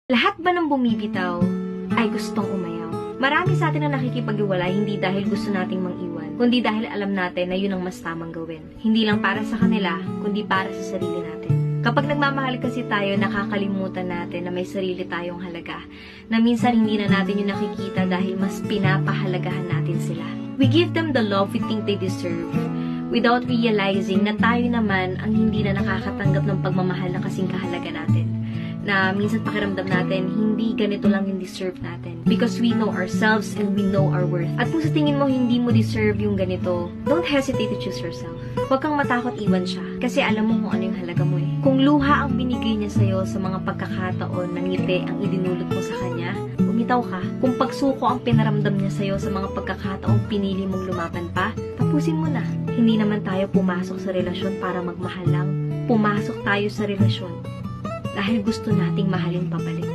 Lahat ba ng bumibitaw ay gustong umayaw? Marami sa atin ang nakikipag-iwalay hindi dahil gusto nating mang-iwan, kundi dahil alam natin na yun ang mas tamang gawin. Hindi lang para sa kanila, kundi para sa sarili natin. Kapag nagmamahal kasi tayo, nakakalimutan natin na may sarili tayong halaga, na minsan hindi na natin yung nakikita dahil mas pinapahalagahan natin sila. We give them the love we think they deserve, without realizing na tayo naman ang hindi na nakakatanggap ng pagmamahal na kasing kahalaga natin. Na minsan pakiramdam natin, hindi ganito lang yung deserve natin. Because we know ourselves and we know our worth. At kung sa tingin mo hindi mo deserve yung ganito, don't hesitate to choose yourself. Huwag kang matakot iwan siya. Kasi alam mo kung ano yung halaga mo eh. Kung luha ang binigay niya sa'yo sa mga pagkakataon na ngiti ang idinulot mo sa kanya, umitaw ka. Kung pagsuko ang pinaramdam niya sa'yo sa mga pagkakataong pinili mong lumaban pa, tapusin mo na. Hindi naman tayo pumasok sa relasyon para magmahal lang. Pumasok tayo sa relasyon dahil gusto nating mahalin pabalik.